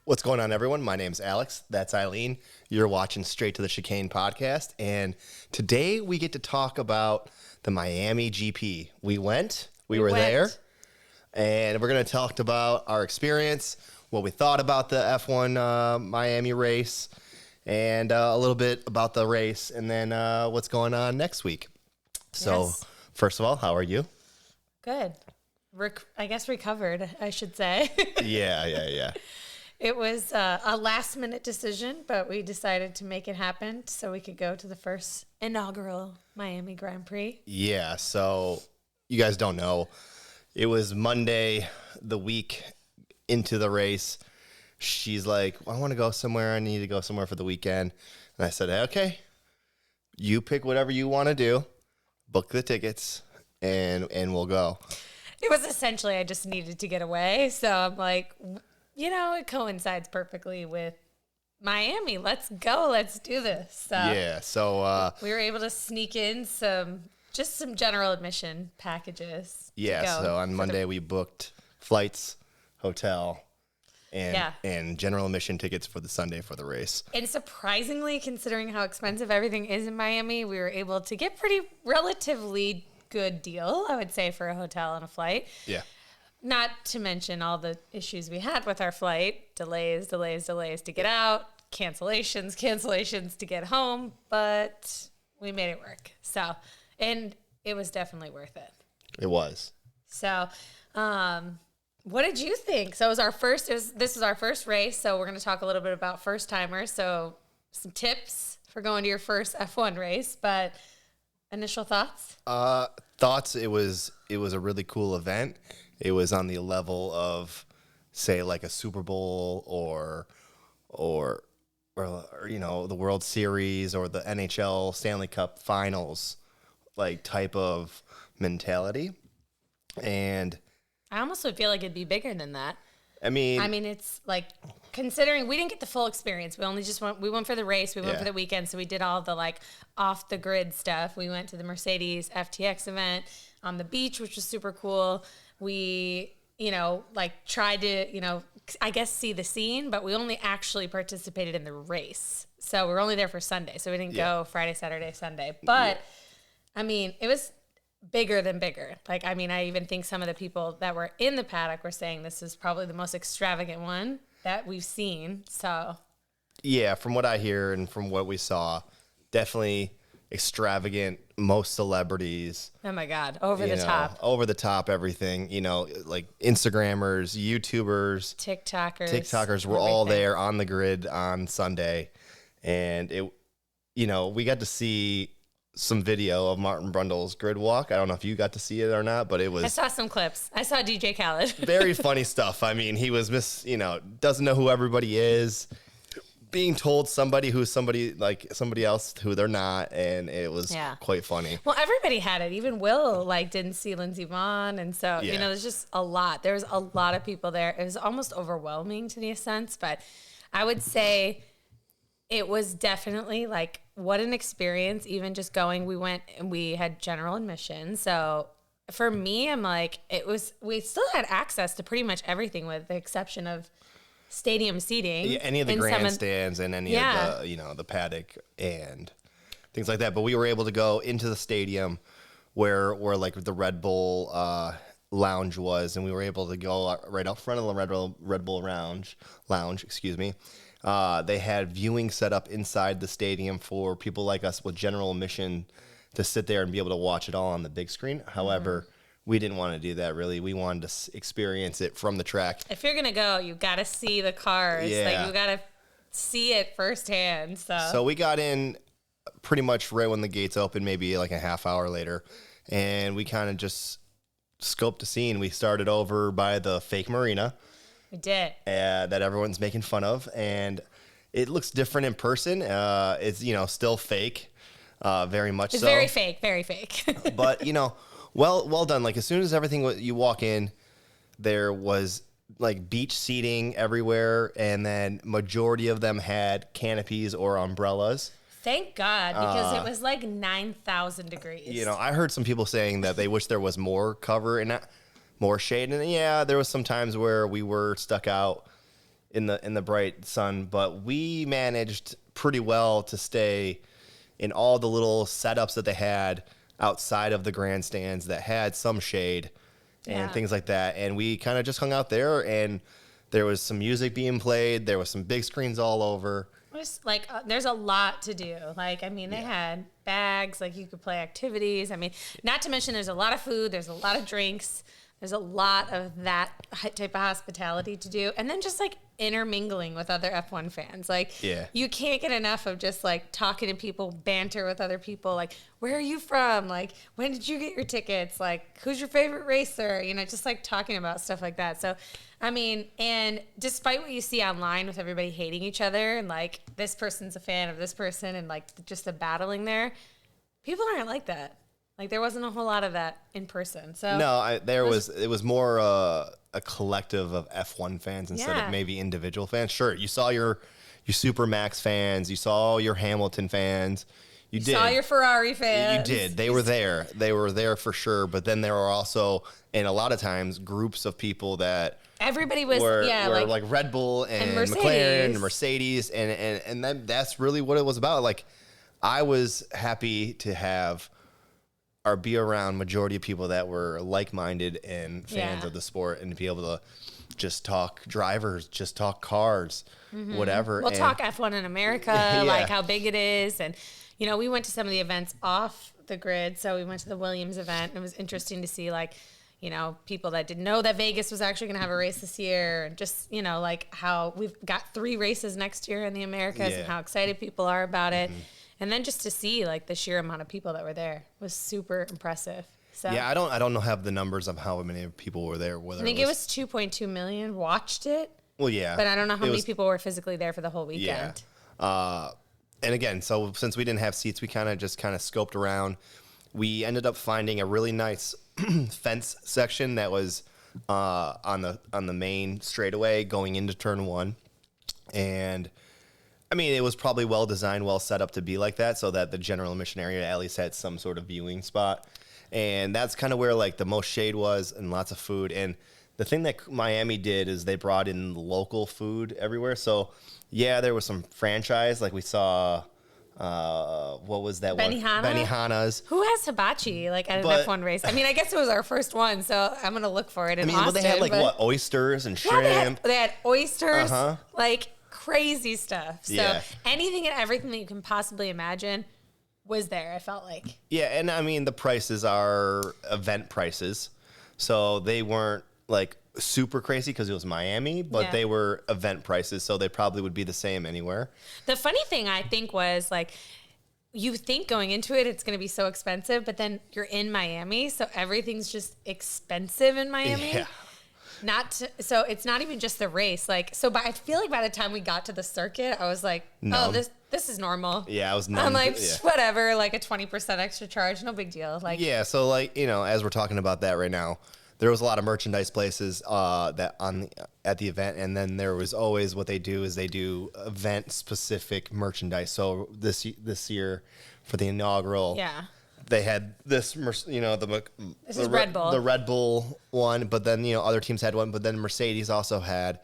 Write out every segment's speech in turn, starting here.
What's going on, everyone? My name's Alex. That's Eileen. You're watching Straight to the Chicane podcast. And today we get to talk about the Miami GP. We were there. And we're going to talk about our experience, what we thought about the F1 Miami race, and a little bit about the race, and then what's going on next week. So, First of all, how are you? Good. I guess recovered, I should say. Yeah. It was a last-minute decision, but we decided to make it happen so we could go to the first inaugural Miami Grand Prix. Yeah, so you guys don't know. It was Monday, the week into the race. She's like, I want to go somewhere. I need to go somewhere for the weekend. And I said, okay, you pick whatever you want to do, book the tickets, and we'll go. It was essentially I just needed to get away. So I'm like, it coincides perfectly with Miami. Let's go. Let's do this. So we were able to sneak in some general admission packages. Yeah, so on Monday we booked flights, hotel, and general admission tickets for the Sunday for the race. And surprisingly, considering how expensive everything is in Miami, we were able to get pretty relatively good deal, I would say, for a hotel and a flight. Yeah. Not to mention all the issues we had with our flight, delays to get out, cancellations to get home, but we made it work. So, and it was definitely worth it. It was. So, what did you think? So this was our first race, so we're going to talk a little bit about first timers. So some tips for going to your first F1 race, but initial thoughts? It was a really cool event. It was on the level of, say, like a Super Bowl or the World Series or the NHL Stanley Cup Finals, like type of mentality. And I almost would feel like it'd be bigger than that. I mean, it's like, considering we didn't get the full experience. We only we went for the race. We went for the weekend. So we did all the off the grid stuff. We went to the Mercedes FTX event on the beach, which was super cool. We, tried to, I guess see the scene, but we only actually participated in the race. So we were only there for Sunday. So we didn't go Friday, Saturday, Sunday. But it was bigger than bigger. I even think some of the people that were in the paddock were saying this is probably the most extravagant one that we've seen. So, yeah, from what I hear and from what we saw, definitely extravagant, most celebrities. Oh my God, over the top everything, like Instagrammers, YouTubers, TikTokers were all there on the grid on Sunday. And we got to see some video of Martin Brundle's grid walk. I don't know if you got to see it or not, but it was... I saw some clips. I saw DJ Khaled. Very funny stuff. He was doesn't know who everybody is, being told somebody who's somebody else who they're not, and it was quite funny. Well, everybody had it. Even Will didn't see Lindsey Vonn, and so there's just a lot. There's a lot of people there. It was almost overwhelming to the sense, but I would say it was definitely what an experience. Even just going, we went and we had general admission. So for me, we still had access to pretty much everything with the exception of stadium seating. Yeah, any of the grandstands and any of the, the paddock and things like that. But we were able to go into the stadium where the Red Bull lounge was, and we were able to go right out front of the Red Bull lounge, excuse me. They had viewing set up inside the stadium for people like us with general admission to sit there and be able to watch it all on the big screen. However, we didn't want to do that, really. We wanted to experience it from the track. If you're going to go, you got to see the cars. Yeah. You got to see it firsthand. So we got in pretty much right when the gates opened, maybe a half hour later. And we kind of just scoped the scene. We started over by the fake marina. We did. That everyone's making fun of. And it looks different in person. It's, still fake. Very much so. It's very fake, very fake. But, well done. As soon as you walk in, there was beach seating everywhere, and then majority of them had canopies or umbrellas. Thank God, because it was 9,000 degrees. I heard some people saying that they wish there was more cover and more shade. And yeah, there was some times where we were stuck out in the bright sun, but we managed pretty well to stay in all the little setups that they had outside of the grandstands that had some shade and things like that. And we kind of just hung out there, and there was some music being played. There was some big screens all over. Just like there's a lot to do. Like, I mean, they had bags, like you could play activities. I mean, not to mention there's a lot of food. There's a lot of drinks. There's a lot of that type of hospitality to do. And then just like intermingling with other F1 fans. Like, you can't get enough of just like talking to people, banter with other people. Like, where are you from? Like, when did you get your tickets? Like, who's your favorite racer? You know, just like talking about stuff like that. So, I mean, and despite what you see online with everybody hating each other and like this person's a fan of this person and like just the battling there, people aren't like that. Like, there wasn't a whole lot of that in person. So no, it was more a collective of F1 fans instead of maybe individual fans. Sure, you saw your Super Max fans, you saw your Hamilton fans, you saw your Ferrari fans. You did. They were there. They were there for sure. But then there were also, and a lot of times, groups of people that everybody was were like Red Bull and McLaren and Mercedes, and that's really what it was about. Like, I was happy to have or be around majority of people that were like-minded and fans of the sport, and to be able to just talk drivers, just talk cars, whatever. We'll talk F1 in America, like how big it is. And, you know, we went to some of the events off the grid. So we went to the Williams event, and it was interesting to see, like, you know, people that didn't know that Vegas was actually going to have a race this year, and just, you know, like how we've got 3 races next year in the Americas and how excited people are about it. And then just to see like the sheer amount of people that were there was super impressive. So yeah, I don't have the numbers of how many people were there. I think it was 2.2 million watched it. Well, yeah, but I don't know how many people were physically there for the whole weekend. Yeah. And again, so since we didn't have seats, we kind of scoped around. We ended up finding a really nice fence section that was on the main straightaway going into turn 1, and I mean, it was probably well designed, well set up to be like that, so that the general admission area at least had some sort of viewing spot. And that's kind of where like the most shade was, and lots of food. And the thing that Miami did is they brought in local food everywhere. So yeah, there was some franchise, like we saw. What was that one? Benihana's. Who has hibachi like at an F1 race? I mean, I guess it was our first one, so I'm gonna look for it in Austin. Well, they had like what, oysters and shrimp. They had oysters, like crazy stuff. So anything and everything that you can possibly imagine was there, I felt like. Yeah, and I mean, the prices are event prices, so they weren't like super crazy because it was Miami, but they were event prices, so they probably would be the same anywhere. The funny thing I think was like, you think going into it it's going to be so expensive, but then you're in Miami, so everything's just expensive in Miami. Yeah. So it's not even just the race. Like, so I feel like by the time we got to the circuit, I was like, oh, this is normal. Yeah, I was numb. I'm like, whatever, like a 20% extra charge, no big deal. Like, yeah, so like, you know, as we're talking about that right now, there was a lot of merchandise places at the event, and then there was always what they do is they do event specific merchandise. So this year for the inaugural, they had this, you know, this is Red Bull, the Red Bull one, but then, you know, other teams had one, but then Mercedes also had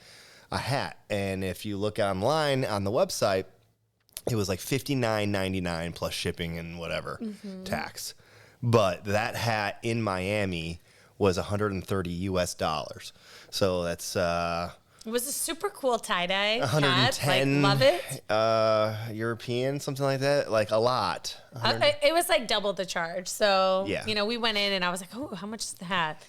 a hat, and if you look online on the website, it was like $59.99 plus shipping and whatever tax, but that hat in Miami was $130 US. So that's it was a super cool tie-dye 110 hat. Like, love it. European, something like that, like a lot. It was like double the charge. So you know, we went in and I was like, oh, how much is the hat?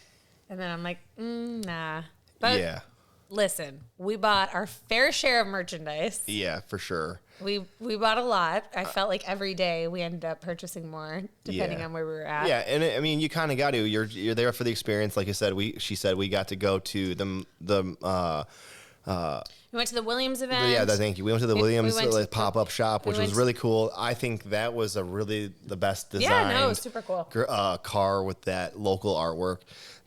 And then I'm like, nah. But listen, we bought our fair share of merchandise. Yeah, for sure. We bought a lot. I felt like every day we ended up purchasing more, depending on where we were at. Yeah, and I mean, you kind of got to. You're there for the experience, like you said. She said we got to go to the. We went to the Williams event. Yeah, thank you. We went to the Williams pop-up shop, which was really cool. I think that was the best design. Yeah, no, it was super cool. Car with that local artwork.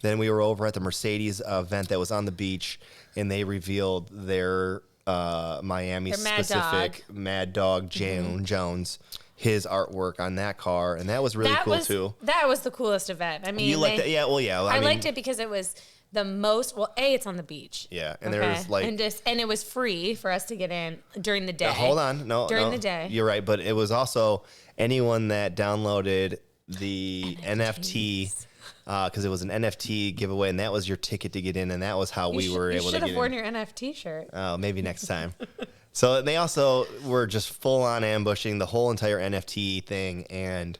Then we were over at the Mercedes event that was on the beach, and they revealed their Miami specific Mad Dog Jones, his artwork on that car, and that was really cool too. That was the coolest event. I mean, you liked it? Yeah, well, yeah. I liked it because it was the most. Well, it's on the beach. Yeah, and there's like and it was free for us to get in during the day. Hold on, during the day. You're right, but it was also anyone that downloaded the NFT. Because it was an NFT giveaway, and that was your ticket to get in, and that was how we were able to get in. You should have worn your NFT shirt. Oh, maybe next time. So they also were just full on ambushing the whole entire NFT thing and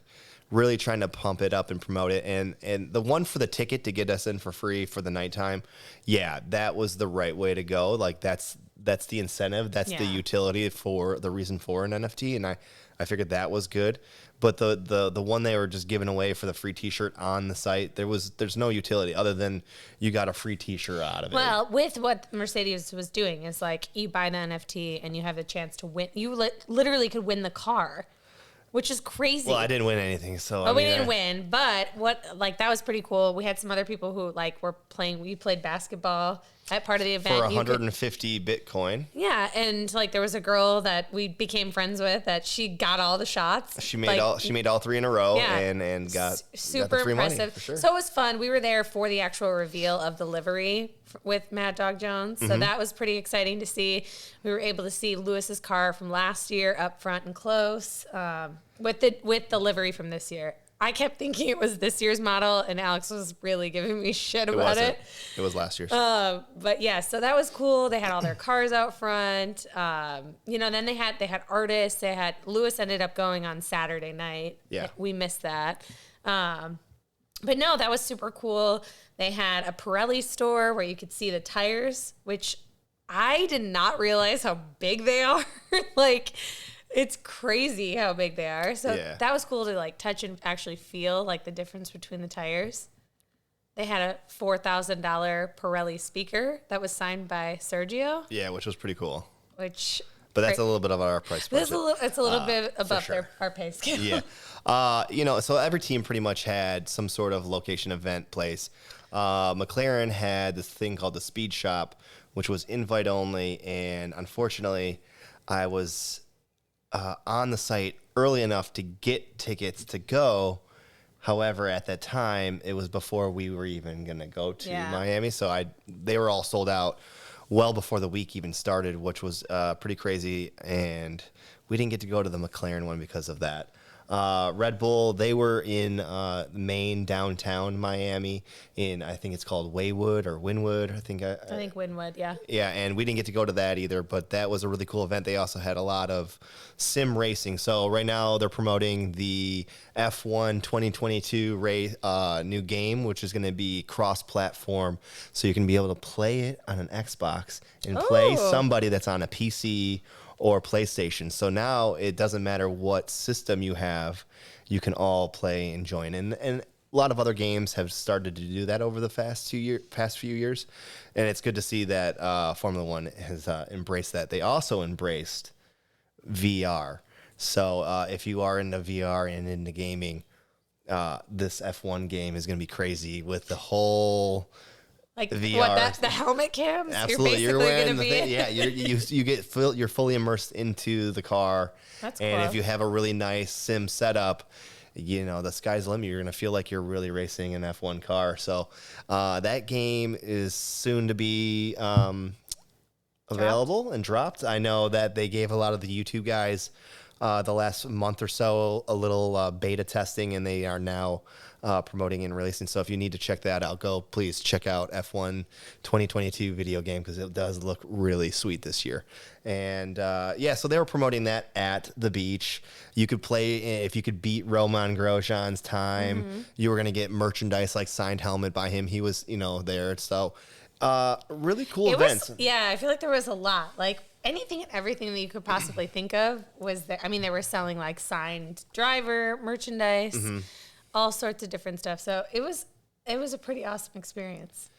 really trying to pump it up and promote it. And the one for the ticket to get us in for free for the nighttime, yeah, that was the right way to go. Like that's the incentive. That's the utility for the reason for an NFT. And I figured that was good. But the one they were just giving away for the free T-shirt on the site, there's no utility other than you got a free T-shirt out of it. Well, with what Mercedes was doing is like you buy the NFT and you have the chance to win. You literally could win the car, which is crazy. Well, I didn't win anything, so we didn't win. But that was pretty cool. We had some other people who were playing. We played basketball at part of the event for 150 Bitcoin. Yeah, and there was a girl that we became friends with that she got all the shots. She made all three in a row and got super got the free impressive. Money, for sure. So it was fun. We were there for the actual reveal of the livery with Mad Dog Jones. So that was pretty exciting to see. We were able to see Lewis's car from last year up front and close with the livery from this year. I kept thinking it was this year's model, and Alex was really giving me shit about it. It was last year's. But yeah, so that was cool. They had all their cars out front. Then they had artists. Lewis ended up going on Saturday night. Yeah, we missed that. But no, that was super cool. They had a Pirelli store where you could see the tires, which I did not realize how big they are. It's crazy how big they are. So that was cool to touch and actually feel the difference between the tires. They had a $4,000 Pirelli speaker that was signed by Sergio. Yeah, which was pretty cool. But that's a little bit of our price point. It's a little bit above our pay scale. Yeah. So every team pretty much had some sort of location event place. McLaren had this thing called the Speed Shop, which was invite only. And unfortunately, I was on the site early enough to get tickets to go. However, at that time, it was before we were even going to go to Miami. So they were all sold out well before the week even started, which was pretty crazy. And we didn't get to go to the McLaren one because of that. Red Bull, they were in main downtown Miami I think it's called Waywood or Wynwood. I think Wynwood, yeah. Yeah, and we didn't get to go to that either, but that was a really cool event. They also had a lot of sim racing. So right now they're promoting the F1 2022 race, new game, which is going to be cross-platform. So you can be able to play it on an Xbox and play somebody that's on a PC or PlayStation. So now it doesn't matter what system you have, you can all play and join. And a lot of other games have started to do that over the past few years. And it's good to see that Formula One has embraced that. They also embraced VR. So if you are into VR and into gaming, this F1 game is going to be crazy with the whole... VR. The helmet cams? Absolutely. You're wearing the thing. Yeah, you're fully immersed into the car. That's cool. And if you have a really nice sim setup, the sky's the limit. You're going to feel like you're really racing an F1 car. So that game is soon to be available and dropped. I know that they gave a lot of the YouTube guys the last month or so a little beta testing, and they are now promoting and releasing. So if you need to check that out, please check out F1 2022 video game, because it does look really sweet this year. And so they were promoting that at the beach. You could play, if you could beat Romain Grosjean's time, you were going to get merchandise like signed helmet by him. He was, there. So really cool events. I feel like there was a lot. Anything and everything that you could possibly think of was there. I mean, they were selling signed driver merchandise, all sorts of different stuff. So it was a pretty awesome experience.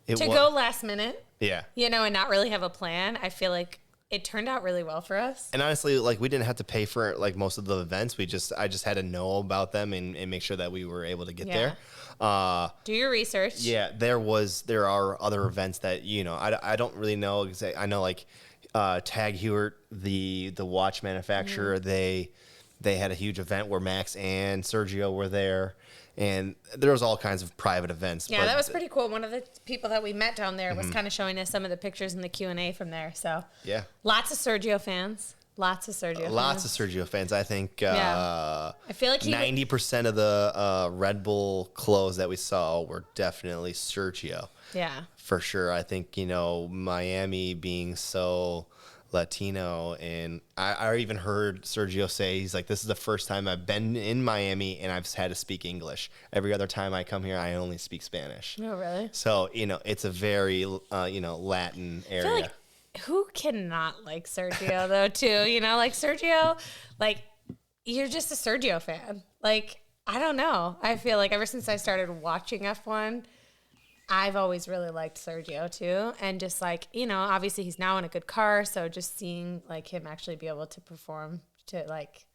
Go last minute, and not really have a plan. I feel like it turned out really well for us. And honestly, we didn't have to pay for most of the events. I just had to know about them and make sure that we were able to get there. Do your research. Yeah, there are other events that I don't really know exactly. I know Tag Heuer, the watch manufacturer, they had a huge event where Max and Sergio were there, And there was all kinds of private events. Yeah, that was pretty cool. One of the people that we met down there was kind of showing us some of the pictures in the Q&A from there. So yeah, lots of Sergio fans. Lots of Sergio fans. I think I feel like 90% of the Red Bull clothes that we saw were definitely Sergio. Yeah. For sure. I think, Miami being so Latino, and I even heard Sergio say, he's like, this is the first time I've been in Miami and I've had to speak English. Every other time I come here, I only speak Spanish. Oh, really? So, it's a very, Latin area. I feel like who cannot like Sergio though too? Like Sergio, like you're just a Sergio fan. Like, I don't know. I feel like ever since I started watching F1, I've always really liked Sergio too. And just like, obviously he's now in a good car. So just seeing like him actually be able to perform to like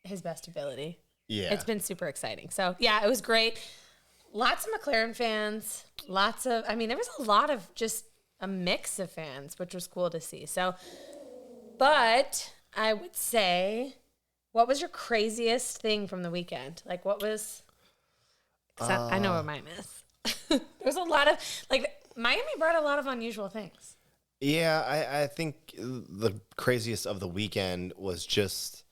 his best ability. Yeah. It's been super exciting. So yeah, it was great. Lots of McLaren fans, there was a lot of just a mix of fans, which was cool to see. So, but I would say, what was your craziest thing from the weekend? Like, what was? I know what mine is. There's a lot of Miami brought a lot of unusual things. Yeah, I think the craziest of the weekend was just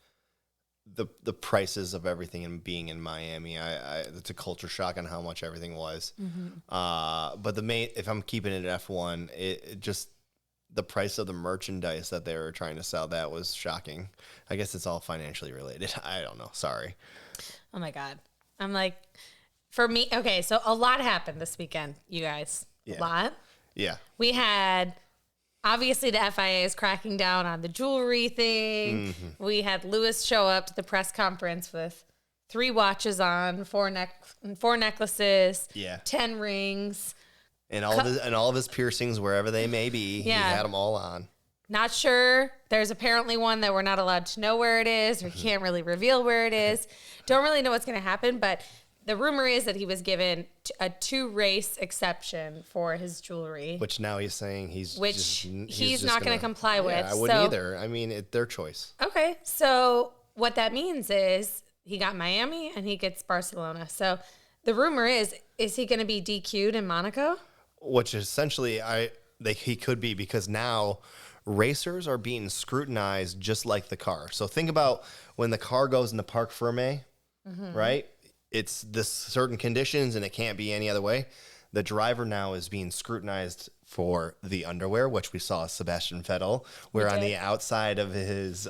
the prices of everything and being in Miami. It's a culture shock on how much everything was. Mm-hmm. But if I'm keeping it at F1, it just the price of the merchandise that they were trying to sell, that was shocking. I guess it's all financially related. I don't know. Sorry. Oh my God. I'm like, for me, okay, so a lot happened this weekend, you guys. Yeah. A lot. Yeah. We had, obviously, the FIA is cracking down on the jewelry thing. Mm-hmm. We had Lewis show up to the press conference with 3 watches on, 4 necklaces, 10 rings. And all of his piercings, wherever they may be, he had them all on. Not sure. There's apparently one that we're not allowed to know where it is, or he can't really reveal where it is. Don't really know what's going to happen, but the rumor is that he was given a 2-race exception for his jewelry. Which now he's saying he's not going to comply with. I wouldn't either. I mean, their choice. Okay. So what that means is he got Miami and he gets Barcelona. So the rumor is he going to be DQ'd in Monaco? Which essentially he could be, because now racers are being scrutinized just like the car. So think about when the car goes into Parc Fermé, right? It's this certain conditions and it can't be any other way. The driver now is being scrutinized for the underwear, which we saw Sebastian Vettel wear on the outside of his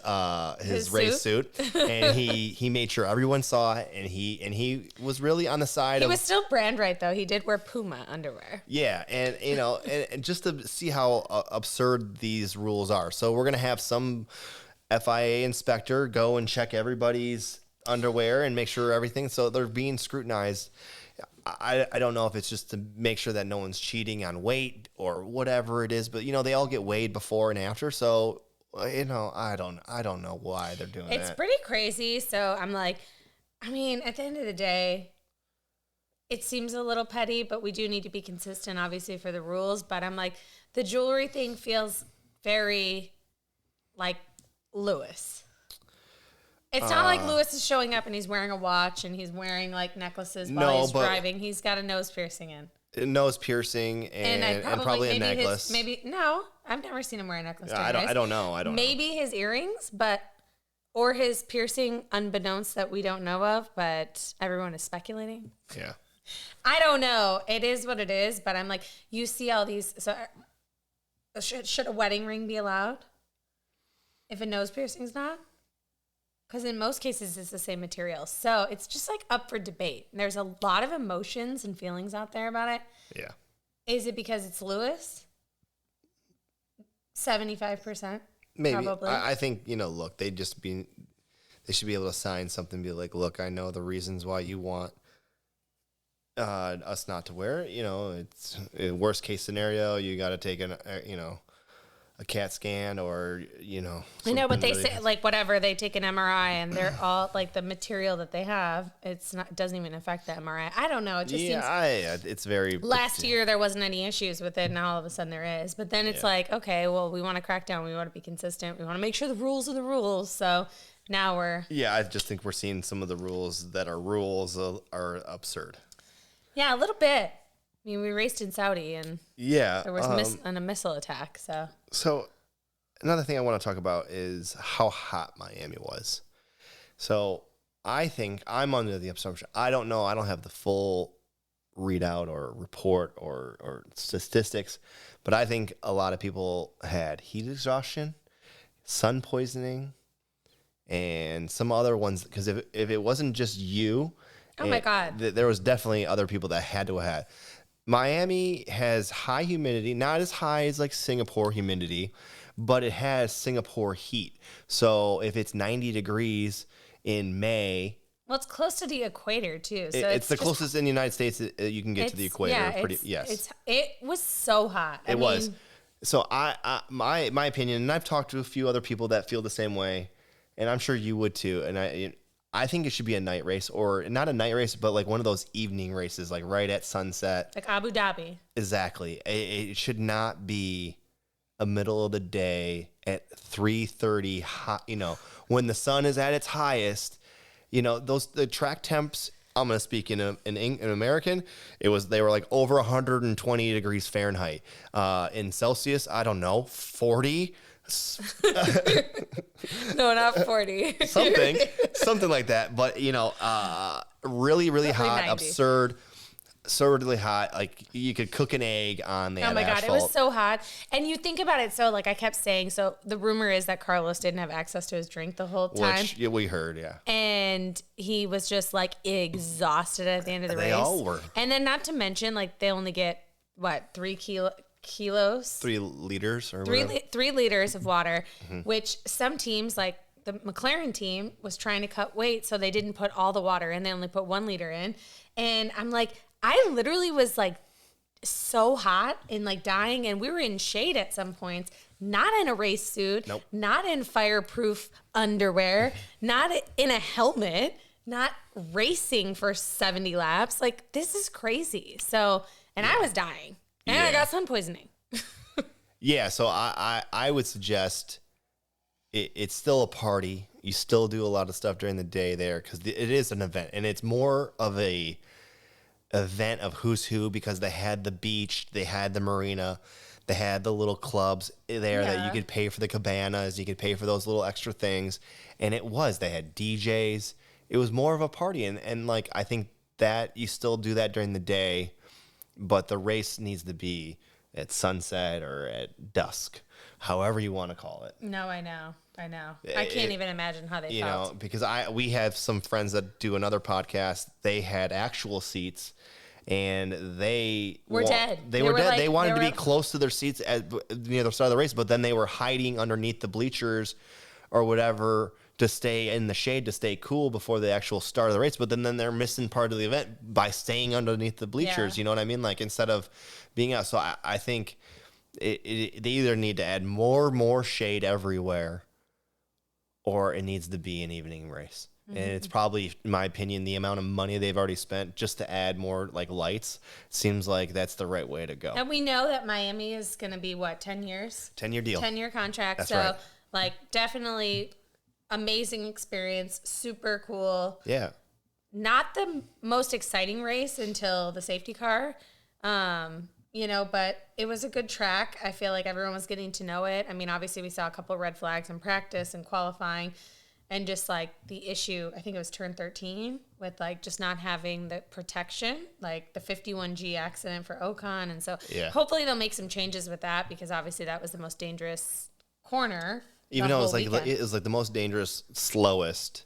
race suit. And he made sure everyone saw it, and he was really on the side He was still brand right though. He did wear Puma underwear. Yeah, and and just to see how absurd these rules are. So we're going to have some FIA inspector go and check everybody's underwear and make sure everything. So they're being scrutinized. I don't know if it's just to make sure that no one's cheating on weight or whatever it is, but they all get weighed before and after. So I don't know why they're doing that. It's pretty crazy. So I'm like, I mean, at the end of the day, it seems a little petty, but we do need to be consistent, obviously, for the rules. But I'm like, the jewelry thing feels very like Lewis. It's not like Lewis is showing up and he's wearing a watch and he's wearing like necklaces while he's driving. He's got a nose piercing in. A nose piercing and probably a necklace. No, I've never seen him wear a necklace. I don't know. Maybe his earrings, or his piercing, unbeknownst that we don't know of, but everyone is speculating. Yeah. I don't know. It is what it is, but I'm like, you see all these. So should a wedding ring be allowed if a nose piercing's not? Because in most cases, it's the same material. So it's just like up for debate. There's a lot of emotions and feelings out there about it. Yeah. Is it because it's Lewis? 75%? Maybe. Probably. I think, look, they should be able to sign something, be like, look, I know the reasons why you want us not to wear it. It's a worst case scenario. You got to take a CAT scan or, I know, but they say like whatever, they take an MRI and they're all like the material that they have. It doesn't even affect the MRI. I don't know. It just seems it's very. Last year there wasn't any issues with it, and now all of a sudden there is. But then it's like, okay, well, we want to crack down. We want to be consistent. We want to make sure the rules are the rules. So now we're... Yeah, I just think we're seeing some of the rules that are rules are absurd. Yeah, a little bit. I mean, we raced in Saudi, and there was a missile attack. So another thing I want to talk about is how hot Miami was. So I think I'm under the assumption, I don't know, I don't have the full readout or report or statistics, but I think a lot of people had heat exhaustion, sun poisoning, and some other ones, because if it wasn't just you, oh my God, there was definitely other people that had to have had. Miami has high humidity, not as high as like Singapore humidity, but it has Singapore heat. So if it's 90 degrees in May, well, it's close to the equation too. So it's the closest in the United States you can get to the equator. Yeah, it was so hot. I mean, So my opinion, and I've talked to a few other people that feel the same way, and I'm sure you would too. And I think it should be a night race, or not a night race, but like one of those evening races, like right at sunset, like Abu Dhabi. Exactly. It should not be a middle of the day at 3:30 hot. When the sun is at its highest. The track temps. I'm gonna speak in American. They were like over 120 degrees Fahrenheit. In Celsius, I don't know, 40. No, not 40. something like that. But really, really hot, 90. absurdly hot. Like you could cook an egg on the asphalt. Oh my God, it was so hot. And you think about it, so like I kept saying, so the rumor is that Carlos didn't have access to his drink the whole time. Which we heard, yeah. And he was just like exhausted at the end of the race. They all were. And then not to mention, like they only get, 3 kilos? 3 liters or whatever. 3 liters of water, which some teams, like the McLaren team, was trying to cut weight, so they didn't put all the water in. They only put 1 liter in. And I'm like, I literally was like so hot and like dying, and we were in shade at some points, not in a race suit, nope. Not in fireproof underwear, not in a helmet, not racing for 70 laps. Like, this is crazy. So, and I was dying, and I got sun poisoning. Yeah, so I would suggest it's still a party. You still do a lot of stuff during the day there, because it is an event, and it's more of a event of who's who, because they had the beach, they had the marina, they had the little clubs there that you could pay for the cabanas, you could pay for those little extra things, and they had DJs. It was more of a party, and like I think that you still do that during the day, but the race needs to be at sunset or at dusk, however you want to call it. No, I know. I can't even imagine how they felt. Because we have some friends that do another podcast. They had actual seats, and they were dead. They were dead. They wanted to be close to their seats near the start of the race, but then they were hiding underneath the bleachers or whatever to stay in the shade, to stay cool before the actual start of the race. But then they're missing part of the event by staying underneath the bleachers. Yeah. You know what I mean? Like, instead of being out. So I think they either need to add more shade everywhere, or it needs to be an evening race. Mm-hmm. And it's probably, in my opinion, the amount of money they've already spent just to add more like lights seems like that's the right way to go. And we know that Miami is going to be 10 years? 10-year deal. 10-year contract. That's so right. Like, definitely amazing experience, super cool. Yeah. Not the most exciting race until the safety car. But it was a good track. I feel like everyone was getting to know it. I mean, obviously we saw a couple of red flags in practice and qualifying, and just like the issue, I think it was turn 13, with like just not having the protection, like the 51G accident for Ocon. And so hopefully they'll make some changes with that, because obviously that was the most dangerous corner. Even though it was like the most dangerous, slowest.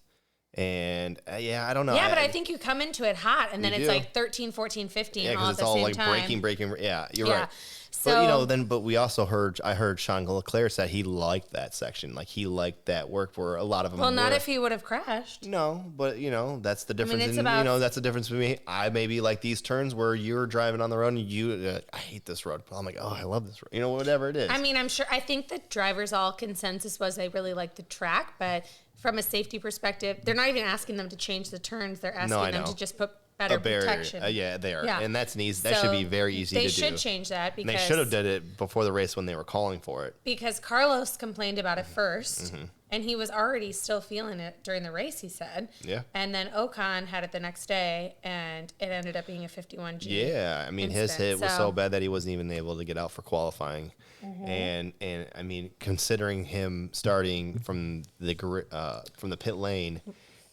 And I don't know. Yeah, but I think you come into it hot, and then it's like 13, 14, 15 all at the same time. Yeah, because it's all like breaking. Yeah, you're right. So, but we also I heard Sean Leclerc said he liked that section. Like, he liked that work where a lot of them Well, not if he would have crashed. No, but, that's the difference. That's the difference between me. I maybe like these turns where you're driving on the road and I hate this road. I'm like, oh, I love this road. Whatever it is. I mean, I think the drivers' all consensus was they really liked the track, but from a safety perspective, they're not even asking them to change the turns. They're asking them to just put better a barrier. protection. And that's that should be very easy to do. They should change that because they should have did it before the race when they were calling for it. Because Carlos complained about it first, and he was already still feeling it during the race. He said, "Yeah." And then Ocon had it the next day, and it ended up being a 51G. Yeah, I mean his hit was so bad that he wasn't even able to get out for qualifying, and I mean considering him starting from the pit lane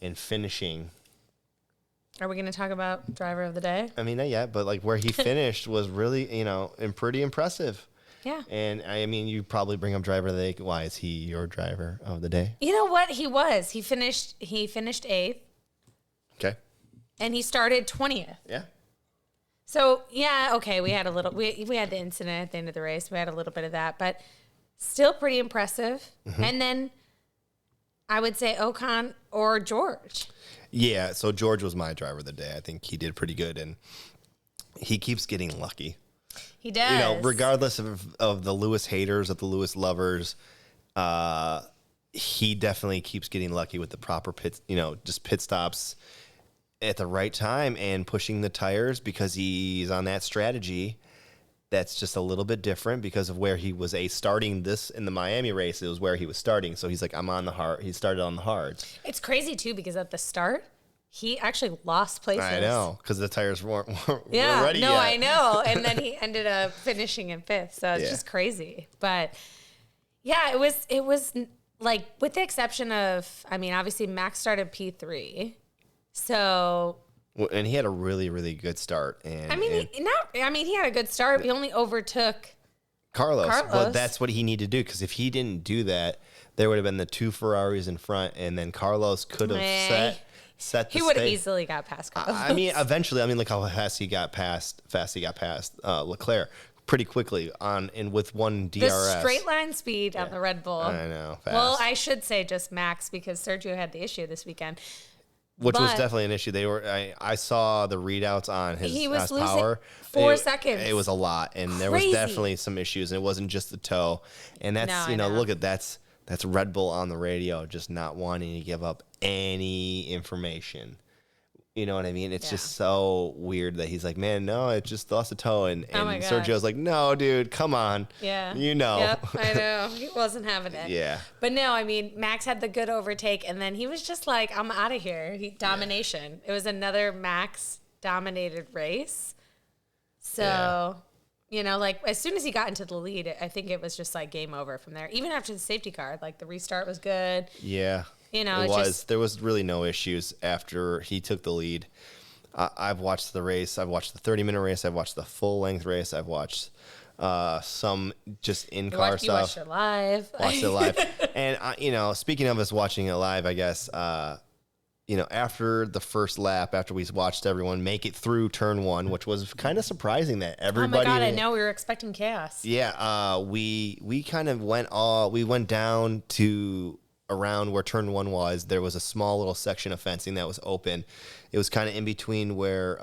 and finishing. Are we going to talk about driver of the day? I mean, not yet, but like where he finished was really, and pretty impressive. Yeah. And I mean, you probably bring up driver of the day. Why is he your driver of the day? You know what? He was. He finished 8th. Okay. And he started 20th. Yeah. So, yeah, okay, we had the incident at the end of the race. We had a little bit of that, but still pretty impressive. And then I would say Ocon or George. Yeah, so George was my driver of the day. I think he did pretty good, and he keeps getting lucky. He does. Regardless of the Lewis haters, of the Lewis lovers, he definitely keeps getting lucky with the proper pit stops at the right time and pushing the tires because he's on that strategy that's just a little bit different because of where he was starting this in the Miami race. It was where he was starting. So he's like, I'm on the hard. He started on the hards. It's crazy too, because at the start, he actually lost places. I know, because the tires weren't ready yet. No, I know. And then he ended up finishing in 5th. So it's just crazy. But yeah, it was like, with the exception of, I mean, obviously Max started P3. So... And he had a really, really good start. And he had a good start. He only overtook Carlos. But that's what he needed to do, because if he didn't do that, there would have been the 2 Ferraris in front, and then Carlos could have set the He would have easily got past Carlos. I mean, eventually, look how fast he got past Leclerc pretty quickly and with one DRS. The straight line speed on the Red Bull. I know. Fast. Well, I should say just Max, because Sergio had the issue this weekend. Which was definitely an issue. I saw the readouts on his power. 4 seconds. It was a lot, and there was definitely some issues, and it wasn't just the toe. And that's look at that's Red Bull on the radio just not wanting to give up any information. You know what I mean? It's just so weird that he's like, man, no, it just lost a toe. And Sergio's like, no, dude, come on. Yeah. You know. Yep, I know. He wasn't having it. Yeah. But no, I mean, Max had the good overtake, and then he was just like, I'm out of here. Domination. It was another Max-dominated race. So, like, as soon as he got into the lead, I think it was just like game over from there. Even after the safety car, like, the restart was good. Yeah. There was really no issues after he took the lead. I've watched the race. I've watched the 30-minute race. I've watched the full-length race. I've watched some just in-car stuff. You watched it live. Watched it live. And, speaking of us watching it live, I guess, after the first lap, after we watched everyone make it through turn 1, which was kind of surprising that everybody... Oh, my God, I know. We were expecting chaos. Yeah, we kind of went down to... around where turn 1 was. There was a small little section of fencing that was open. It was kind of in between where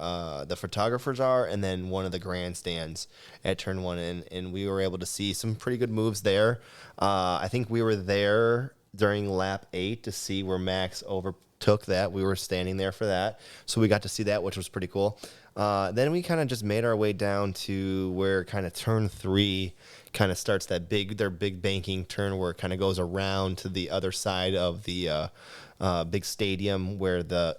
the photographers are and then one of the grandstands at turn 1, and we were able to see some pretty good moves there. I think we were there during lap 8 to see where Max overtook that. We were standing there for that, so we got to see that, which was pretty cool. Then we kind of just made our way down to where kind of turn 3 kind of starts their big banking turn where it kind of goes around to the other side of the big stadium where the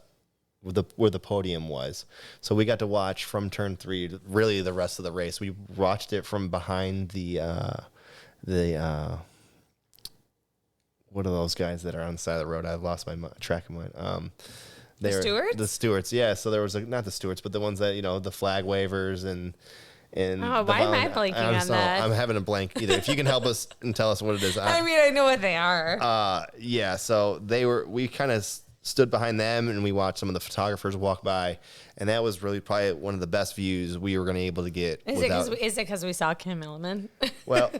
podium was. So we got to watch from turn 3 really the rest of the race. We watched it from behind the what are those guys that are on the side of the road? I've lost my track of mine. The stewards? The stewards, yeah. So there was not the stewards, but the ones that the flag wavers and why am I blanking on that? I'm having a blank either. If you can help us and tell us what it is. I know what they are. Yeah. So we kind of stood behind them and we watched some of the photographers walk by, and that was really probably one of the best views we were going to be able to get. Is it because we saw Kim Milliman? Well,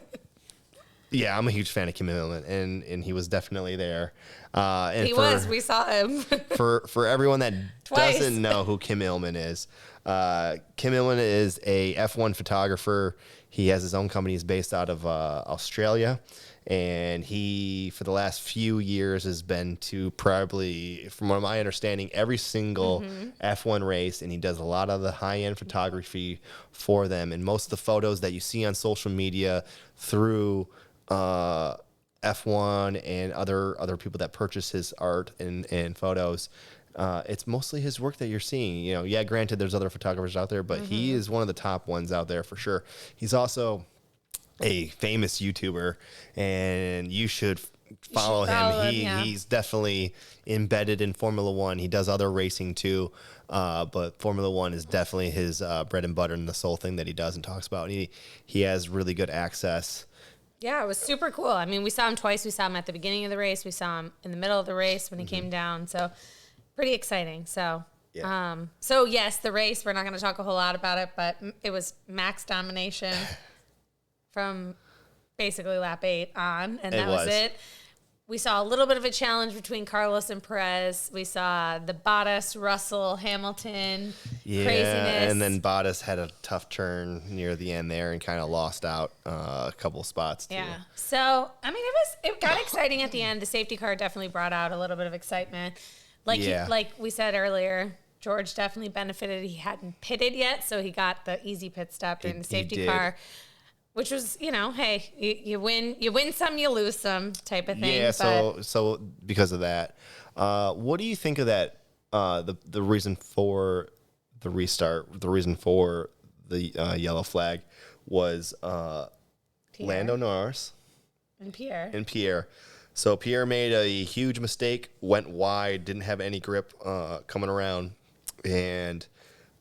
yeah, I'm a huge fan of Kim Milliman, and he was definitely there. We saw him. for everyone that doesn't know who Kim Milliman is, Kim Milliman is a F1 photographer. He has his own company. He's based out of Australia, and he, for the last few years, has been to probably, from what my understanding, every single F1 race, and he does a lot of the high-end photography for them. And most of the photos that you see on social media through F1 and other people that purchase his art and photos, it's mostly his work that you're seeing. You know, yeah, granted, there's other photographers out there, but he is one of the top ones out there for sure. He's also a famous YouTuber, and you should follow him. He's definitely embedded in Formula One. He does other racing too, but Formula One is definitely his bread and butter and the sole thing that he does and talks about. And he has really good access. Yeah, it was super cool. I mean, we saw him twice. We saw him at the beginning of the race. We saw him in the middle of the race when he came down. So pretty exciting. So, so yes, the race, we're not going to talk a whole lot about it, but it was max domination from basically lap 8 on, and that was it. We saw a little bit of a challenge between Carlos and Perez. We saw the Bottas, Russell, Hamilton craziness. And then Bottas had a tough turn near the end there and kind of lost out a couple spots too. Yeah. So, I mean, it got exciting at the end. The safety car definitely brought out a little bit of excitement. Like we said earlier, George definitely benefited. He hadn't pitted yet, so he got the easy pit stop during the safety car. Which was, you know, hey, you win some, you lose some type of thing. Yeah, so because of that, what do you think of that? The reason for the restart, the reason for the yellow flag was Lando Norris and Pierre. So Pierre made a huge mistake, went wide, didn't have any grip coming around, and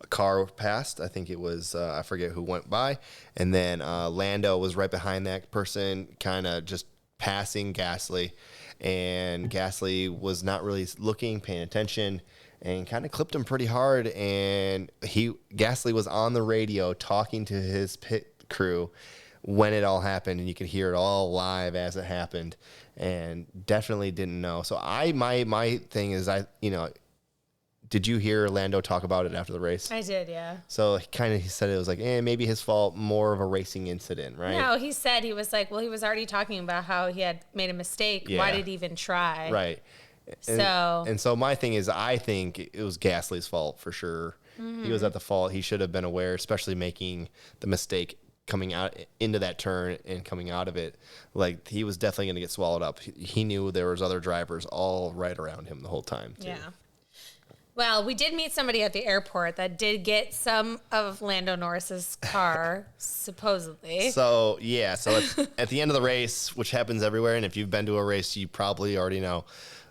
a car passed. I think it was, I forget who went by. And then Lando was right behind that person, kind of just passing Gasly. And Gasly was not really looking, paying attention, and kind of clipped him pretty hard. And Gasly was on the radio talking to his pit crew when it all happened. And you could hear it all live as it happened. And definitely didn't know. So my thing is, did you hear Lando talk about it after the race? I did, yeah. So he said it was like, maybe his fault, more of a racing incident, right? No, he said, he was like, well, he was already talking about how he had made a mistake. Yeah. Why did he even try? Right. And so my thing is, I think it was Gasly's fault for sure. Mm-hmm. He was at the fault. He should have been aware, especially making the mistake coming out into that turn and coming out of it. Like, he was definitely going to get swallowed up. He knew there was other drivers all right around him the whole time, too. Yeah. Well, we did meet somebody at the airport that did get some of Lando Norris's car, supposedly. So at the end of the race, which happens everywhere, and if you've been to a race, you probably already know,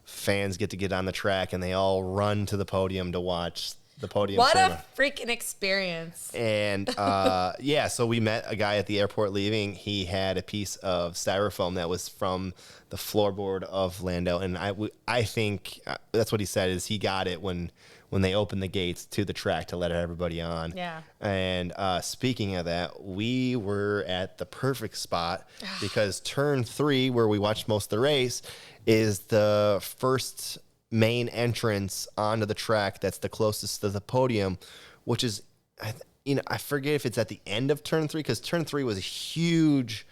fans get on the track, and they all run to the podium to watch the podium ceremony. What a freaking experience. And, so we met a guy at the airport leaving. He had a piece of styrofoam that was from the floorboard of Lando, and I think that's what he said, is he got it when they opened the gates to the track to let everybody on. Yeah. And speaking of that, we were at the perfect spot because turn 3, where we watched most of the race, is the first main entrance onto the track that's the closest to the podium, which is, I forget if it's at the end of turn 3, because turn 3 was a huge,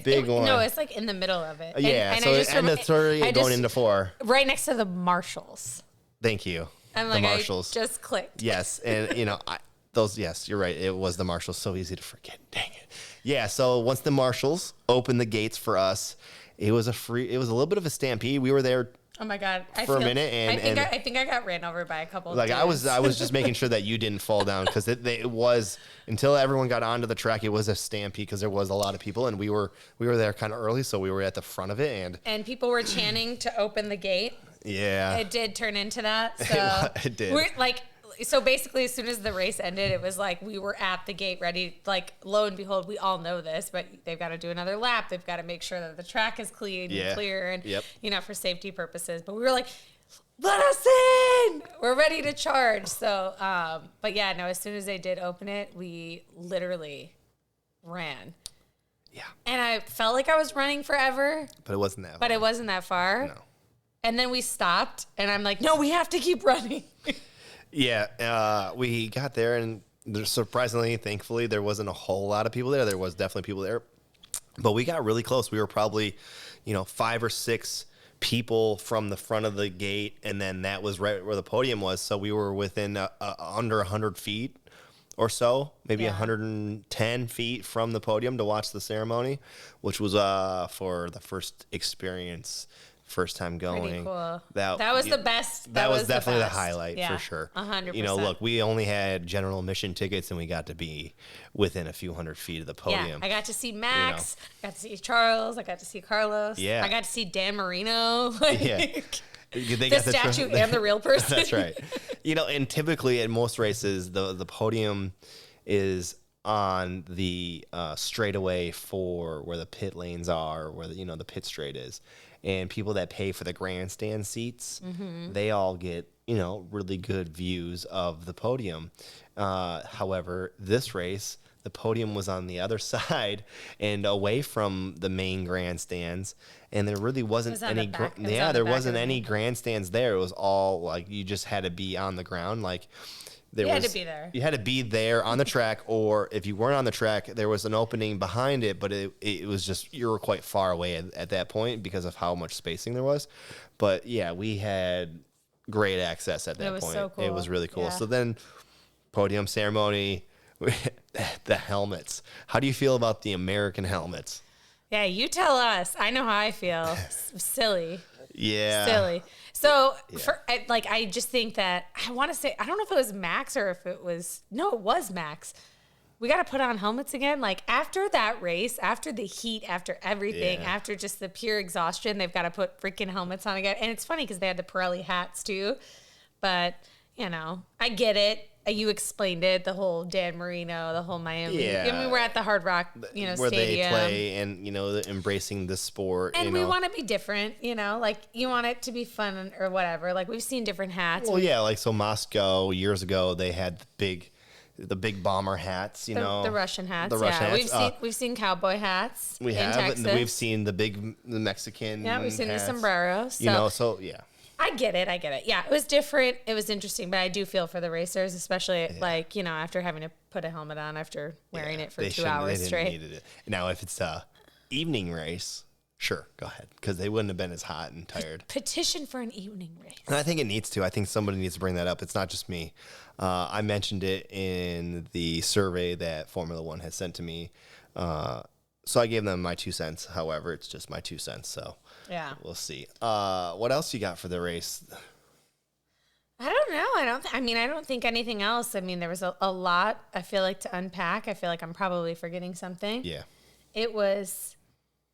big one. No, it's like in the middle of it. Yeah, and so it's end of 3 going into 4. Right next to the marshals. Thank you. I'm like, the marshals. I just clicked. Yes, and yes, you're right. It was the marshals. So easy to forget. Dang it. Yeah, so once the marshals opened the gates for us, it was a little bit of a stampede. We were there. Oh my God! For a minute, I think I got ran over by a couple. Like, I was just making sure that you didn't fall down, because it was, until everyone got onto the track, it was a stampede because there was a lot of people, and we were there kind of early, so we were at the front of it, and people were chanting to open the gate. Yeah, it did turn into that. So it did. We're like. So basically, as soon as the race ended, it was like we were at the gate ready. Like, lo and behold, we all know this, but they've got to do another lap. They've got to make sure that the track is clean and clear and, for safety purposes. But we were like, let us in. We're ready to charge. So, but yeah, no, as soon as they did open it, we literally ran. Yeah. And I felt like I was running forever. But it wasn't that far. But it wasn't that far. No. And then we stopped, and I'm like, no, we have to keep running. Yeah, we got there, and surprisingly, thankfully, there wasn't a whole lot of people there. There was definitely people there, But we got really close. We were probably, 5 or 6 people from the front of the gate, and then that was right where the podium was. So we were within under 100 feet or so, maybe 110 feet from the podium to watch the ceremony, which was for the first experience. First time going. Pretty cool. That was the best. That was definitely the highlight for sure. 100%. Look, we only had general admission tickets and we got to be within a few hundred feet of the podium. Yeah, I got to see Max. I got to see Charles. I got to see Carlos. Yeah. I got to see Dan Marino. They the got statue and the real person. That's right. And typically at most races, the podium is on the straightaway for where the pit lanes are, where the pit straight is. And people that pay for the grandstand seats, they all get, really good views of the podium. However, this race, the podium was on the other side and away from the main grandstands. And there really wasn't any, there wasn't any grandstands there. It was all like, you just had to be on the ground. Like, you had to be there. You had to be there on the track, or if you weren't on the track, there was an opening behind it, but it was just, you were quite far away at that point because of how much spacing there was. But yeah, we had great access at that point. So cool. It was really cool. Yeah. So then podium ceremony, the helmets. How do you feel about the American helmets? Yeah, you tell us. I know how I feel. Silly. Yeah. Silly. So, I just think that, I want to say, I don't know if it was Max or if it was Max. We got to put on helmets again. Like, after that race, after the heat, after everything, after just the pure exhaustion, they've got to put freaking helmets on again. And it's funny because they had the Pirelli hats too. But, I get it. You explained it, the whole Dan Marino, the whole Miami. Yeah. I mean, we're at the Hard Rock, where stadium. They play and, embracing the sport. And we want to be different, like you want it to be fun or whatever. Like we've seen different hats. Well, so Moscow, years ago, they had the big bomber hats, the Russian hats. We've seen cowboy hats. We have, Texas. and we've seen the Mexican. Yeah, we've seen hats. The sombreros. So yeah. I get it. Yeah, it was different. It was interesting, but I do feel for the racers, especially after having to put a helmet on after wearing it for 2 hours straight. Needed it. Now, if it's a evening race, sure, go ahead, because they wouldn't have been as hot and tired. Petition for an evening race. And I think it needs to. I think somebody needs to bring that up. It's not just me. I mentioned it in the survey that Formula One had sent to me. So I gave them my 2 cents. However, it's just my 2 cents. So yeah, we'll see. What else you got for the race? I don't know. I don't think anything else. I mean, there was a lot, I feel like, to unpack. I feel like I'm probably forgetting something. Yeah. It was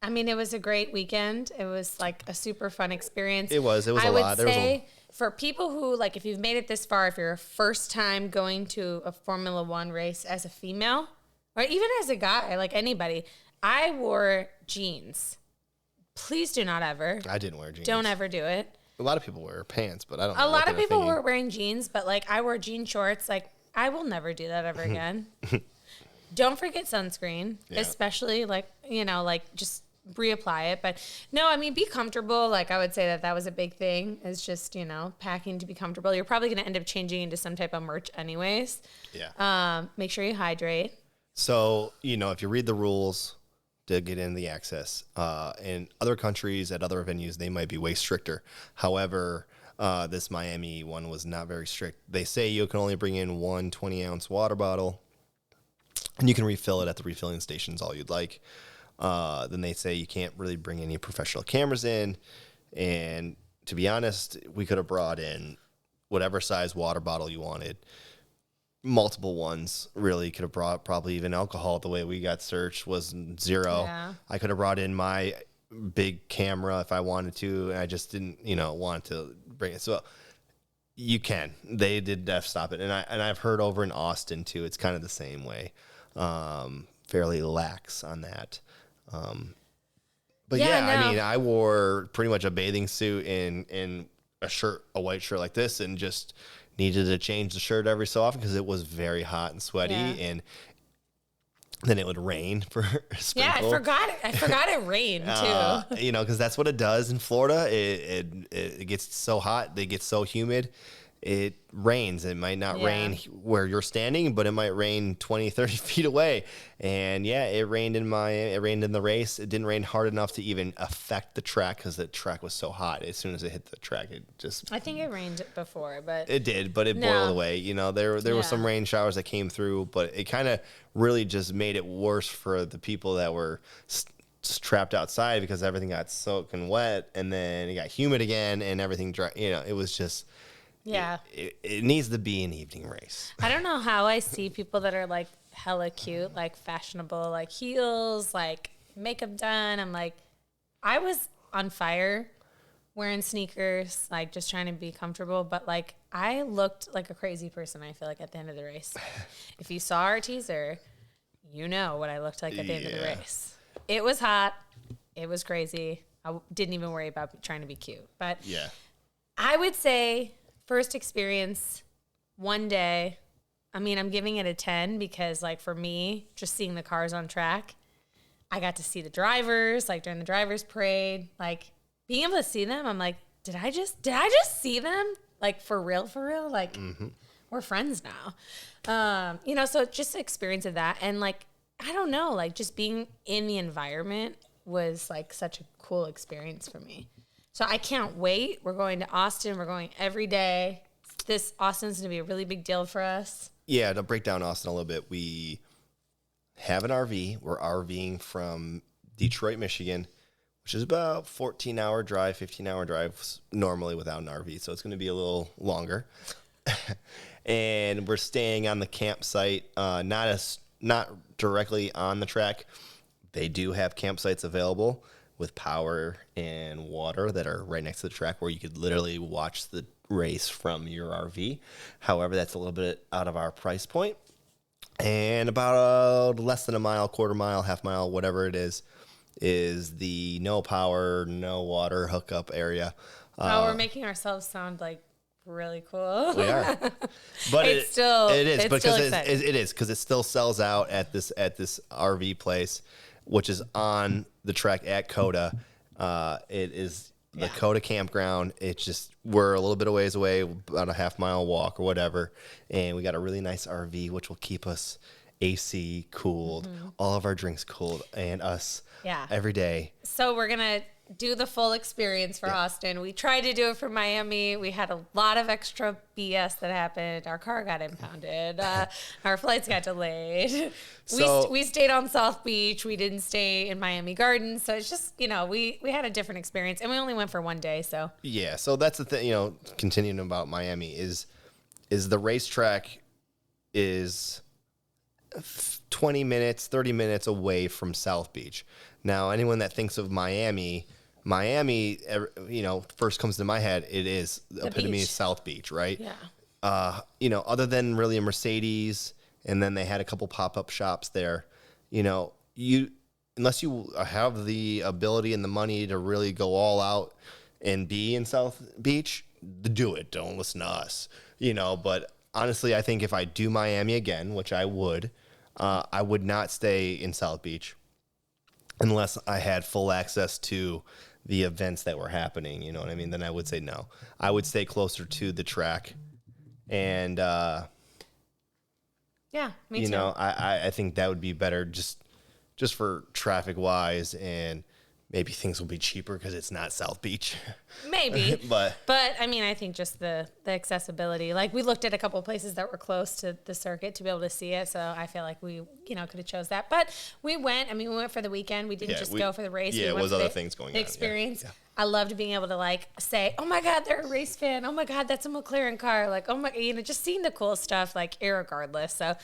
a great weekend. It was like a super fun experience. It was a lot. I would say for people who, if you've made it this far, if you're a first time going to a Formula One race as a female, or even as a guy, like anybody, I wore jeans. Please do not ever. I didn't wear jeans. Don't ever do it. A lot of people wear pants, but I don't know. A lot of people were wearing jeans, but I wore jean shorts. I will never do that ever again. Don't forget sunscreen, especially just reapply it. But no, be comfortable. I would say that was a big thing, is just, packing to be comfortable. You're probably going to end up changing into some type of merch anyways. Yeah. Make sure you hydrate. So, if you read the rules to get in the access, in other countries at other venues, they might be way stricter. However, this Miami one was not very strict. They say you can only bring in one 20-ounce water bottle, and you can refill it at the refilling stations all you'd like. Then they say you can't really bring any professional cameras in. And to be honest, we could have brought in whatever size water bottle you wanted. Multiple ones, really. Could have brought probably even alcohol. The way we got searched was 0. Yeah. I could have brought in my big camera if I wanted to, and I just didn't, want to bring it. So you can. They did stop it. And I've heard over in Austin too, it's kind of the same way. Fairly lax on that. But I wore pretty much a bathing suit and a white shirt like this, and just needed to change the shirt every so often because it was very hot and sweaty, and then it would rain for a sprinkle. Yeah, I forgot it rained too. Because that's what it does in Florida. It gets so hot, they get so humid, it rains. It might not rain where you're standing, but it might rain 20, 30 feet away. And it rained in Miami. It rained in the race. It didn't rain hard enough to even affect the track because the track was so hot. As soon as it hit the track, it just... I think it rained before, but... It did, but it boiled away. You know, there were some rain showers that came through, but it kind of really just made it worse for the people that were trapped outside because everything got soaked and wet, and then it got humid again, and everything dry. You know, it was just... Yeah. It needs to be an evening race. I don't know how I see people that are like hella cute, like fashionable, like heels, like makeup done. I'm like, I was on fire wearing sneakers, like just trying to be comfortable. But like, I looked like a crazy person, I feel like, at the end of the race. If you saw our teaser, you know what I looked like at the end of the race. It was hot. It was crazy. I didn't even worry about trying to be cute. But I would say... First experience, one day. I mean, I'm giving it a 10 because, like, for me, just seeing the cars on track, I got to see the drivers, like, during the drivers' parade. Like, being able to see them, I'm like, did I just see them? Like, for real? Like, we're friends now. You know, so just the experience of that. And, like, I don't know, like, just being in the environment was, like, such a cool experience for me. So I can't wait. We're going to Austin. We're going every day. Austin's going to be a really big deal for us. Yeah, to break down Austin a little bit, we have an RV. We're RVing from Detroit, Michigan, which is about 14-hour drive, 15-hour drive normally without an RV. So it's going to be a little longer. And we're staying on the campsite, not directly on the track. They do have campsites available with power and water that are right next to the track where you could literally watch the race from your RV. However, that's a little bit out of our price point. And about less than a mile, quarter mile, half mile, whatever it is the no power, no water hookup area. We're making ourselves sound like really cool. We are. But it is because it still sells out at this RV place, which is on the track at Coda. It is the Coda campground. It's just, we're a little bit of ways away, about a half-mile walk or whatever, and we got a really nice RV, which will keep us AC cooled, all of our drinks cooled, and us every day. So we're going to do the full experience for Austin. We tried to do it for Miami. We had a lot of extra BS that happened. Our car got impounded. Our flights got delayed. So, we stayed on South Beach. We didn't stay in Miami Gardens. So it's just, you know, we had a different experience, and we only went for one day. So so that's the thing, you know, continuing about Miami is the racetrack is 20 minutes, 30 minutes away from South Beach. Now, anyone that thinks of Miami, you know, first comes to my head, it is the epitome of South Beach, right? Yeah. You know, other than really a Mercedes, and then they had a couple pop-up shops there, you know, unless you have the ability and the money to really go all out and be in South Beach, do it. Don't listen to us, you know. But honestly, I think if I do Miami again, which I would not stay in South Beach unless I had full access to the events that were happening, you know what I mean? Then I would say no. I would stay closer to the track. And, me too. You know, I think that would be better just for traffic-wise, and maybe things will be cheaper because it's not South Beach. Maybe. But I mean, I think just the accessibility. Like, we looked at a couple of places that were close to the circuit to be able to see it. So I feel like we, you know, could have chose that. But we went for the weekend. We didn't go for the race. Yeah, it was other things going on. Experience. Yeah. I loved being able to, like, say, oh, my God, they're a race fan. Oh, my God, that's a McLaren car. Like, oh, my, you know, just seeing the cool stuff, like, irregardless. So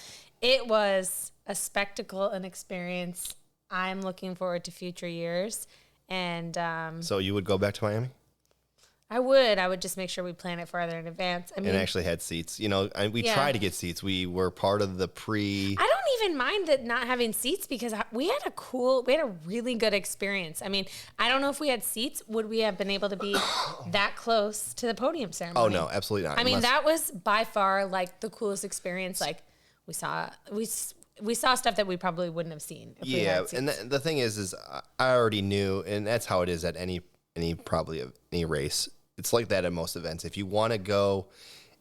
it was a spectacle, an experience. I'm looking forward to future years. And so you would go back to Miami? I would just make sure we plan it farther in advance. I mean, and actually had seats. You know, we tried to get seats. We were part of the I don't even mind that not having seats because we had a really good experience. I mean, I don't know if we had seats, would we have been able to be that close to the podium ceremony? Oh no, absolutely not. I mean, that was by far like the coolest experience. Like we saw stuff that we probably wouldn't have seen. If we had seats. And the thing is I already knew, and that's how it is at any race. It's like that at most events. If you want to go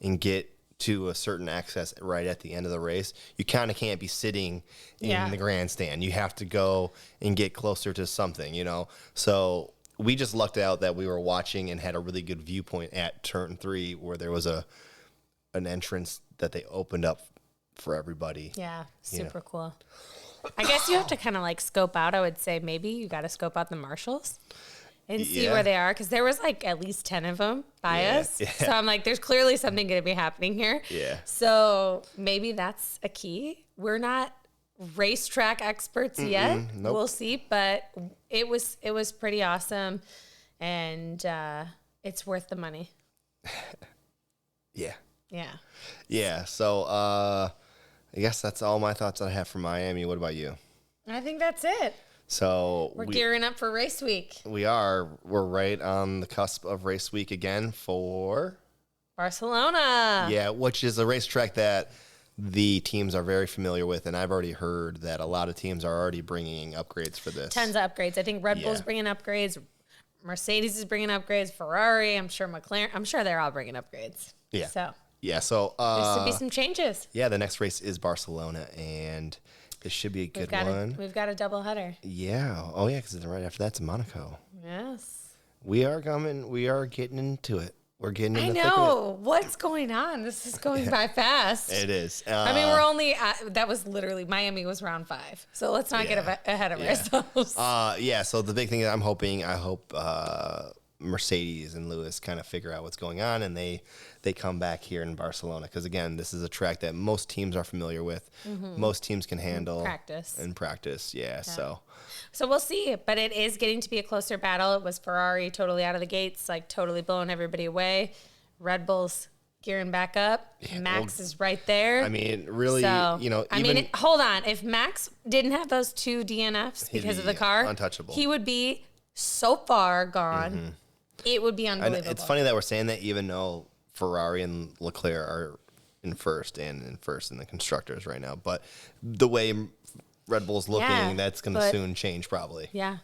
and get to a certain access right at the end of the race, you kind of can't be sitting in the grandstand. You have to go and get closer to something, you know? So we just lucked out that we were watching and had a really good viewpoint at turn 3 where there was an entrance that they opened up for everybody. Yeah, super cool. I guess you have to kind of like scope out. I would say maybe you got to scope out the marshals and see where they are, because there was like at least 10 of them by us. Yeah. So I'm like, there's clearly something going to be happening here. Yeah. So maybe that's a key. We're not racetrack experts yet. Nope. We'll see, but it was pretty awesome, and it's worth the money. Yeah. Yeah. Yeah. So I guess that's all my thoughts that I have for Miami. What about you? I think that's it. So we're gearing up for race week. We're right on the cusp of race week again for Barcelona. Yeah, which is a racetrack that the teams are very familiar with, and I've already heard that a lot of teams are already bringing upgrades for this. Tons of upgrades. I think Red Bull's bringing upgrades. Mercedes is bringing upgrades. Ferrari, I'm sure McLaren. I'm sure they're all bringing upgrades. Yeah. So there's to be some changes. Yeah, the next race is Barcelona, and it should be a good one. We've got a double header. Yeah. Oh, yeah, because right after that's Monaco. Yes. We are getting into it. We're getting in the thick of it. I know. What's going on? This is going by fast. It is. I mean, we're only that was literally, Miami was round 5. So let's not get ahead of ourselves. So the big thing that I hope Mercedes and Lewis kind of figure out what's going on, and they come back here in Barcelona, because again, this is a track that most teams are familiar with. Most teams can handle practice. Yeah. So we'll see, but it is getting to be a closer battle. It was Ferrari totally out of the gates, like totally blowing everybody away. Red Bull's gearing back up. Max is right there. I mean, really, hold on. If Max didn't have those 2 DNFs because of the car, untouchable. He would be so far gone. It would be unbelievable. And it's funny that we're saying that, even though Ferrari and Leclerc are in first in the constructors right now, but the way Red Bull's looking, that's going to soon change probably. Yeah.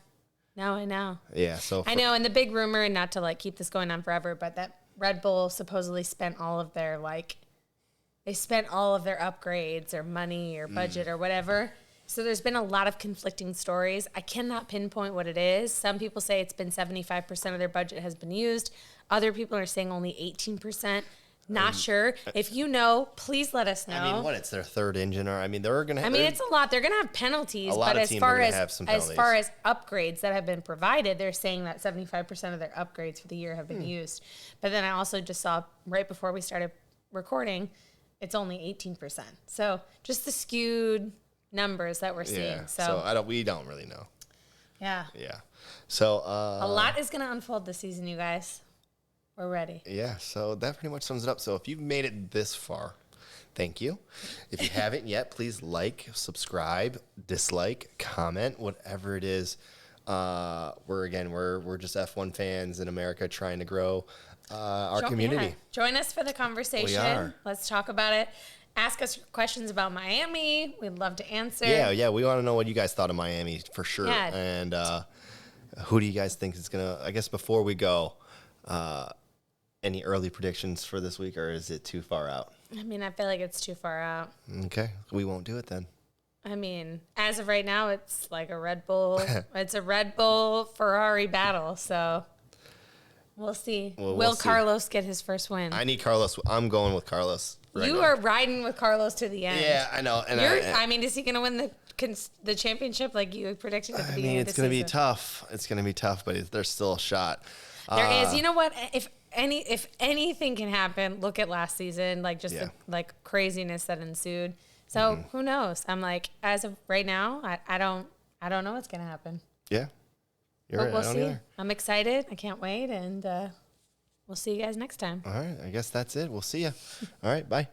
No, I know. Yeah. So I know. And the big rumor, and not to like keep this going on forever, but that Red Bull supposedly spent all of their upgrades or money or budget or whatever. So there's been a lot of conflicting stories. I cannot pinpoint what it is. Some people say it's been 75% of their budget has been used. Other people are saying only 18%. Not sure. If you know, please let us know. I mean, it's their third engine, or they're going to. It's a lot. They're going to have penalties. A lot of teams are going to have some penalties. As far as upgrades that have been provided, they're saying that 75% of their upgrades for the year have been used. But then I also just saw right before we started recording, it's only 18%. So just the skewed numbers that we're seeing. So we don't really know. Yeah. Yeah. So a lot is going to unfold this season, you guys. We're ready. Yeah, so that pretty much sums it up. So if you've made it this far, thank you. If you haven't yet, please like, subscribe, dislike, comment, whatever it is. We're just F1 fans in America trying to grow our community. Yeah. Join us for the conversation. We are. Let's talk about it. Ask us questions about Miami. We'd love to answer. Yeah, we want to know what you guys thought of Miami for sure. Yeah. And who do you guys think is going to, I guess before we go, any early predictions for this week, or is it too far out? I mean, I feel like it's too far out. Okay, we won't do it then. I mean, as of right now, it's like a Red Bull. It's a Red Bull Ferrari battle. So we'll see. Will Carlos get his first win? I need Carlos. I'm going with Carlos. You are riding with Carlos to the end. Yeah, I know. And is he going to win the championship like you predicted at the beginning of the season? It's going to be tough. It's going to be tough, but there's still a shot. There is. You know what? If anything can happen, look at last season, like just the craziness that ensued. So who knows? I'm like, as of right now, I don't know what's gonna happen. Yeah, you're right. We'll see. Either. I'm excited. I can't wait, and we'll see you guys next time. All right. I guess that's it. We'll see you. All right. Bye.